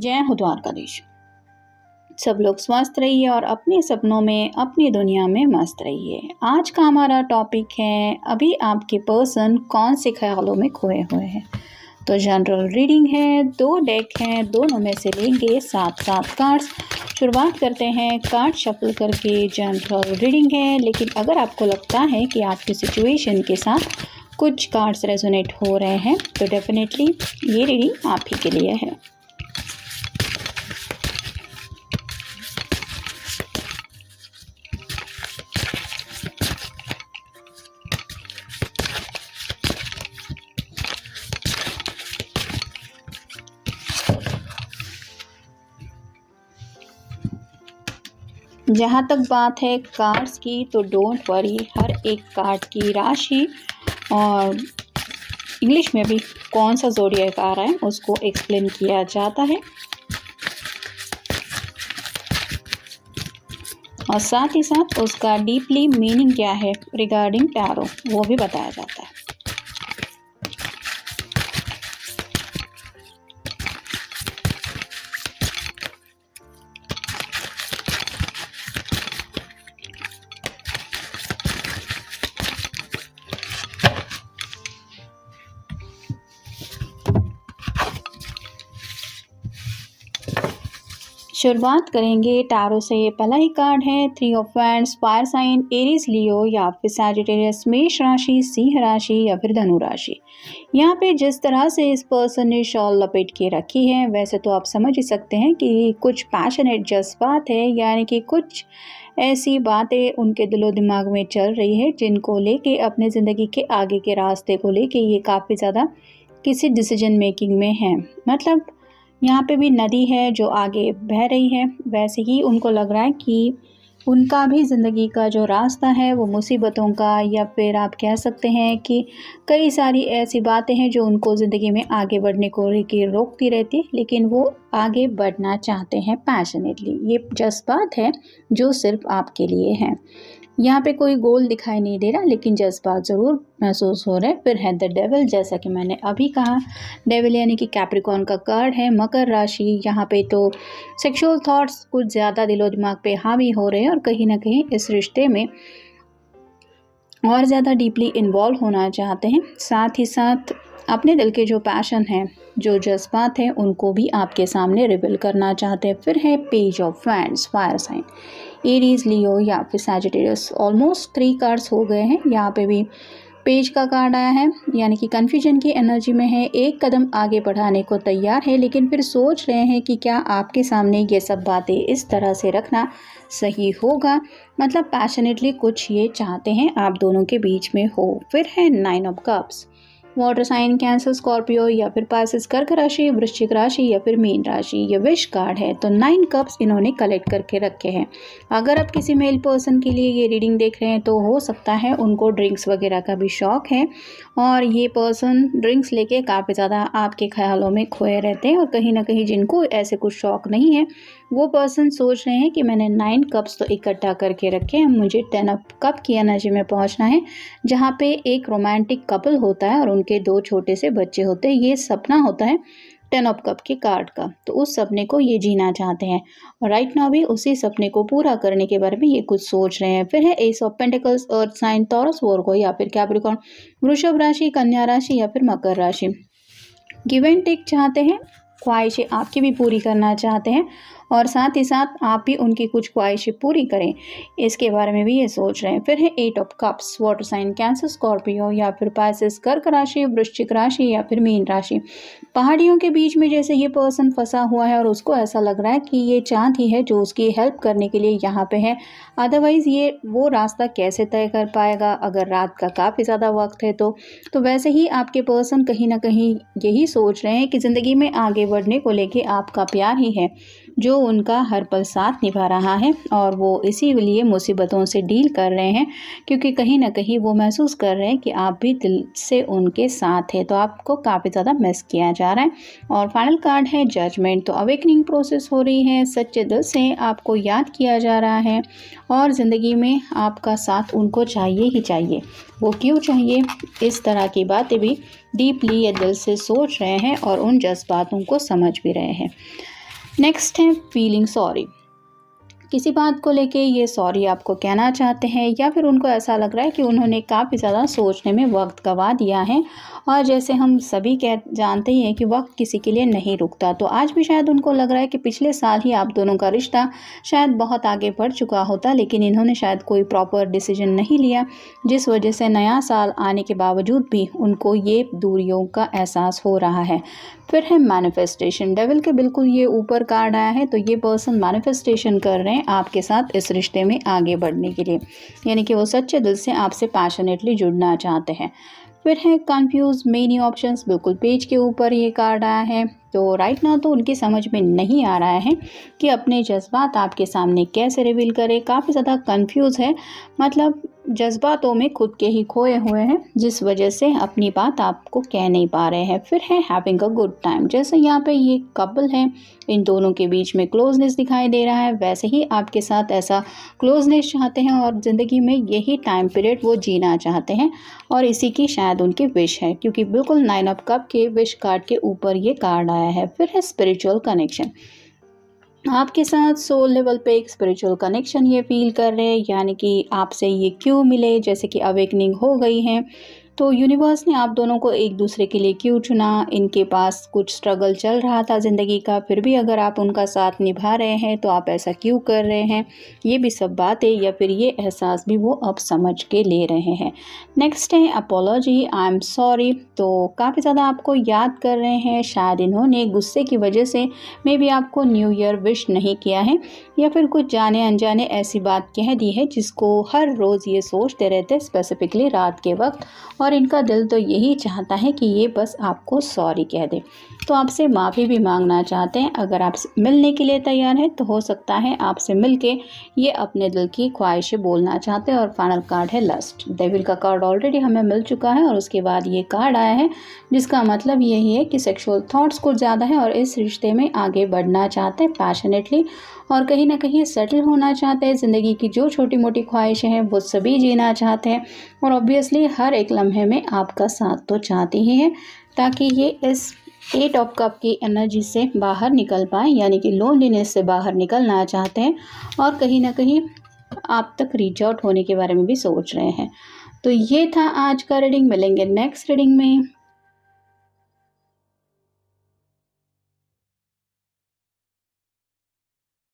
जय हो द्वारकाधीश। सब लोग स्वस्थ रहिए और अपने सपनों में अपनी दुनिया में मस्त रहिए। आज का हमारा टॉपिक है अभी आपके पर्सन कौन से ख्यालों में खोए हुए हैं। तो जनरल रीडिंग है, 2 डेक हैं, दोनों में से लेंगे 7 कार्ड्स। शुरुआत करते हैं कार्ड शफल करके। जनरल रीडिंग है, लेकिन अगर आपको लगता है कि आपकी सिचुएशन के साथ कुछ कार्ड्स रेजोनेट हो रहे हैं तो डेफिनेटली ये रीडिंग आप ही के लिए है। जहाँ तक बात है कार्ड्स की, तो डोंट वरी, हर एक कार्ड की राशि और इंग्लिश में भी कौन सा ज़ोडिएक आ रहा है उसको एक्सप्लेन किया जाता है और साथ ही साथ उसका डीपली मीनिंग क्या है रिगार्डिंग टैरो वो भी बताया जाता है। शुरुआत करेंगे टैरो से। पहला ही कार्ड है 3 of wands, fire sign, Aries, Leo या फिर सैजिटेरियस, मेष राशि, सिंह राशि या फिर धनु राशि। यहाँ पे जिस तरह से इस पर्सन ने शॉल लपेट के रखी है वैसे तो आप समझ ही सकते हैं कि कुछ पैशनेट जज्बात है, यानी कि कुछ ऐसी बातें उनके दिलो दिमाग में चल रही है जिनको लेके अपने ज़िंदगी के आगे के रास्ते को लेके ये काफ़ी ज़्यादा किसी डिसीजन मेकिंग में है। मतलब यहाँ पे भी नदी है जो आगे बह रही है, वैसे ही उनको लग रहा है कि उनका भी ज़िंदगी का जो रास्ता है वो मुसीबतों का, या फिर आप कह सकते हैं कि कई सारी ऐसी बातें हैं जो उनको ज़िंदगी में आगे बढ़ने को लेकर रोकती रहती, लेकिन वो आगे बढ़ना चाहते हैं पैशनेटली। ये जज्बात है जो सिर्फ आपके लिए हैं। यहाँ पे कोई गोल दिखाई नहीं दे रहा, लेकिन जज्बात ज़रूर महसूस हो रहे हैं। फिर है द डेविल, जैसा कि मैंने अभी कहा, डेविल यानी कि कैप्रिकॉर्न का कार्ड है, मकर राशि। यहाँ पे तो सेक्सुअल थॉट्स कुछ ज़्यादा दिलो दिमाग पे हावी हो रहे हैं और कहीं ना कहीं इस रिश्ते में और ज़्यादा डीपली इन्वॉल्व होना चाहते हैं। साथ ही साथ अपने दिल के जो पैशन हैं, जो जज्बात हैं, उनको भी आपके सामने रिवील करना चाहते हैं। फिर है page of wands, fire sign, Aries, Leo या फिर सैजिटेरियस। ऑलमोस्ट 3 कार्ड्स हो गए हैं। यहाँ पे भी पेज का कार्ड आया है, यानी कि कन्फ्यूजन की एनर्जी में है, एक कदम आगे बढ़ाने को तैयार है, लेकिन फिर सोच रहे हैं कि क्या आपके सामने ये सब बातें इस तरह से रखना सही होगा। मतलब पैशनेटली कुछ ये चाहते हैं आप दोनों के बीच में हो। फिर है 9 of cups, water sign, cancer, Scorpio या फिर पाइसेस, कर्क राशि, वृश्चिक राशि या फिर मीन राशि। ये विश कार्ड है, तो 9 कप्स इन्होंने कलेक्ट करके रखे हैं। अगर आप किसी मेल पर्सन के लिए ये रीडिंग देख रहे हैं तो हो सकता है उनको ड्रिंक्स वगैरह का भी शौक है और ये पर्सन ड्रिंक्स लेके काफ़ी ज़्यादा आपके ख्यालों में खोए रहते हैं। और कहीं ना कहीं जिनको ऐसे कुछ शौक नहीं है वो पर्सन सोच रहे हैं कि मैंने 9 कप्स तो इकट्ठा करके रखे हैं, मुझे 10 ऑफ कप की एनर्जी में पहुंचना है, जहां पे एक रोमांटिक कपल होता है और उनके 2 छोटे से बच्चे होते हैं। ये सपना होता है 10 ऑफ कप के कार्ड का, तो उस सपने को ये जीना चाहते हैं और राइट नाउ भी उसी सपने को पूरा करने के बारे में ये कुछ सोच रहे हैं। फिर है ace of pentacles, earth sign, Taurus, Virgo या फिर कैप्रिकॉर्न, वृषभ राशि, कन्या राशि या फिर मकर राशि। गिव एंड टेक चाहते हैं, ख्वाहिशें आपकी भी पूरी करना चाहते हैं और साथ ही साथ आप भी उनकी कुछ ख्वाहिशें पूरी करें, इसके बारे में भी ये सोच रहे हैं। फिर है 8 of cups, water sign, cancer, Scorpio या फिर पाइसेस, कर्क राशि, वृश्चिक राशि या फिर मीन राशि। पहाड़ियों के बीच में जैसे ये पर्सन फंसा हुआ है और उसको ऐसा लग रहा है कि ये चांद ही है जो उसकी हेल्प करने के लिए यहाँ पे है, अदरवाइज़ ये वो रास्ता कैसे तय कर पाएगा अगर रात का काफ़ी ज़्यादा वक्त है तो वैसे ही आपके पर्सन कहीं ना कहीं यही सोच रहे हैं कि ज़िंदगी में आगे बढ़ने को लेके आपका प्यार ही है जो उनका हर पल साथ निभा रहा है और वो इसीलिए मुसीबतों से डील कर रहे हैं, क्योंकि कहीं ना कहीं वो महसूस कर रहे हैं कि आप भी दिल से उनके साथ है, तो आपको काफ़ी ज़्यादा मिस किया जा रहा है। और फाइनल कार्ड है जजमेंट, तो अवेकनिंग प्रोसेस हो रही है, सच्चे दिल से आपको याद किया जा रहा है और ज़िंदगी में आपका साथ उनको चाहिए ही चाहिए। वो क्यों चाहिए, इस तरह की बातें भी डीपली या दिल से सोच रहे हैं और उन जज्बातों को समझ भी रहे हैं। नेक्स्ट है फीलिंग सॉरी। किसी बात को लेके ये सॉरी आपको कहना चाहते हैं या फिर उनको ऐसा लग रहा है कि उन्होंने काफ़ी ज़्यादा सोचने में वक्त गंवा दिया है। और जैसे हम सभी जानते ही हैं कि वक्त किसी के लिए नहीं रुकता, तो आज भी शायद उनको लग रहा है कि पिछले साल ही आप दोनों का रिश्ता शायद बहुत आगे बढ़ चुका होता, लेकिन इन्होंने शायद कोई प्रॉपर डिसीजन नहीं लिया, जिस वजह से नया साल आने के बावजूद भी उनको ये दूरियों का एहसास हो रहा है। फिर है मैनिफेस्टेशन। डेविल के बिल्कुल ये ऊपर कार्ड आया है, तो ये पर्सन मैनिफेस्टेशन कर रहे हैं आपके साथ इस रिश्ते में आगे बढ़ने के लिए, यानी कि वो सच्चे दिल से आपसे पैशनेटली जुड़ना चाहते हैं। फिर है कंफ्यूज मेनी ऑप्शंस। बिल्कुल पेज के ऊपर ये कार्ड आया है, तो राइट नाउ तो उनकी समझ में नहीं आ रहा है कि अपने जज्बात आपके सामने कैसे रिवील करें। काफ़ी ज़्यादा कंफ्यूज है, मतलब जज्बातों में खुद के ही खोए हुए हैं, जिस वजह से अपनी बात आपको कह नहीं पा रहे हैं। फिर है हैविंग अ गुड टाइम। जैसे यहाँ पे ये कपल है, इन दोनों के बीच में क्लोजनेस दिखाई दे रहा है, वैसे ही आपके साथ ऐसा क्लोजनेस चाहते हैं और ज़िंदगी में यही टाइम पीरियड वो जीना चाहते हैं, और इसी की शायद उनकी विश है, क्योंकि बिल्कुल 9 ऑफ कप के विश कार्ड के ऊपर ये कार्ड आया है। फिर है स्पिरिचुअल कनेक्शन। आपके साथ सोल लेवल पे एक स्पिरिचुअल कनेक्शन ये फील कर रहे हैं, यानी कि आपसे ये क्यों मिले, जैसे कि अवेकनिंग हो गई है। तो यूनिवर्स ने आप दोनों को एक दूसरे के लिए क्यों चुना, इनके पास कुछ स्ट्रगल चल रहा था ज़िंदगी का, फिर भी अगर आप उनका साथ निभा रहे हैं तो आप ऐसा क्यों कर रहे हैं, ये भी सब बातें या फिर ये एहसास भी वो अब समझ के ले रहे हैं। नेक्स्ट है अपोलॉजी, आई एम सॉरी। तो काफ़ी ज़्यादा आपको याद कर रहे हैं, शायद इन्होंने गुस्से की वजह से मे बी आपको न्यू ईयर विश नहीं किया है, या फिर कुछ जाने अनजाने ऐसी बात कह दी है जिसको हर रोज़ ये सोचते रहते, स्पेसिफिकली रात के वक्त, और इनका दिल तो यही चाहता है कि ये बस आपको सॉरी कह दे। तो आपसे माफ़ी भी मांगना चाहते हैं। अगर आप मिलने के लिए तैयार हैं तो हो सकता है आपसे मिलके ये अपने दिल की ख्वाहिशें बोलना चाहते हैं। और फाइनल कार्ड है लस्ट। डेविल का कार्ड ऑलरेडी हमें मिल चुका है और उसके बाद ये कार्ड आया है, जिसका मतलब यही है कि सेक्सुअल थॉट्स कुछ ज़्यादा है और इस रिश्ते में आगे बढ़ना चाहते हैं पैशनेटली, और कहीं ना कहीं सेटल होना चाहते हैं। ज़िंदगी की जो छोटी मोटी ख्वाहिशें हैं वो सभी जीना चाहते हैं, और ऑब्वियसली हर एक लम्हे में आपका साथ तो चाहती ही है, ताकि ये इस 8 ऑफ कप की एनर्जी से बाहर निकल पाए, यानी कि लोनलीनेस से बाहर निकलना चाहते हैं, और कहीं ना कहीं आप तक रीच आउट होने के बारे में भी सोच रहे हैं। तो ये था आज का रीडिंग। मिलेंगे नेक्स्ट रीडिंग में।